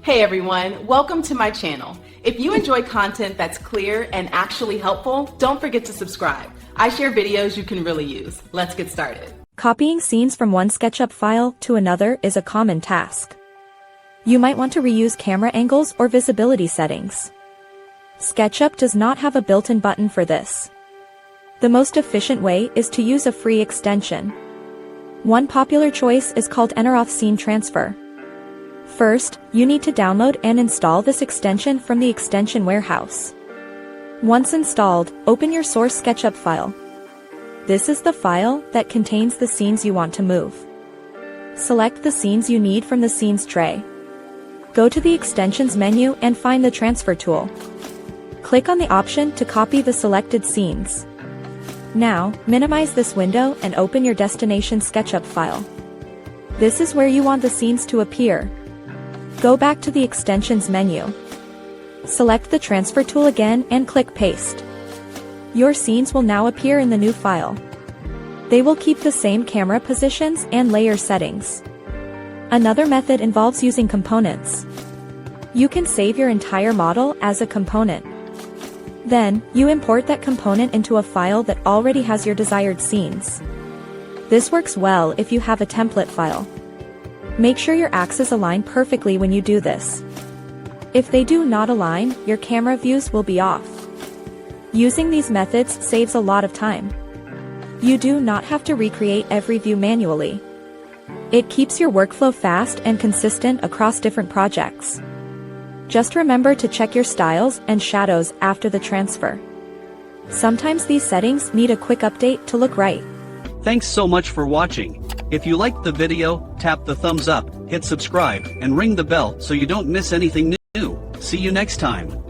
Hey everyone, welcome to my channel. If you enjoy content that's clear and actually helpful, don't forget to subscribe. I share videos you can really use. Let's get started. Copying scenes from one SketchUp file to another is a common task. You might want to reuse camera angles or visibility settings. SketchUp does not have a built-in button for this. The most efficient way is to use a free extension. One popular choice is called Enter-Off Scene Transfer. First, you need to download and install this extension from the extension warehouse. Once installed, open your source SketchUp file. This is the file that contains the scenes you want to move. Select the scenes you need from the scenes tray. Go to the extensions menu and find the transfer tool. Click on the option to copy the selected scenes. Now, minimize this window and open your destination SketchUp file. This is where you want the scenes to appear. Go back to the extensions menu. Select the transfer tool again and click paste. Your scenes will now appear in the new file. They will keep the same camera positions and layer settings. Another method involves using components. You can save your entire model as a component. Then, you import that component into a file that already has your desired scenes. This works well if you have a template file. Make sure your axes align perfectly when you do this. If they do not align, your camera views will be off. Using these methods saves a lot of time. You do not have to recreate every view manually. It keeps your workflow fast and consistent across different projects. Just remember to check your styles and shadows after the transfer. Sometimes these settings need a quick update to look right. Thanks so much for watching. If you liked the video, tap the thumbs up, hit subscribe, and ring the bell so you don't miss anything new. See you next time.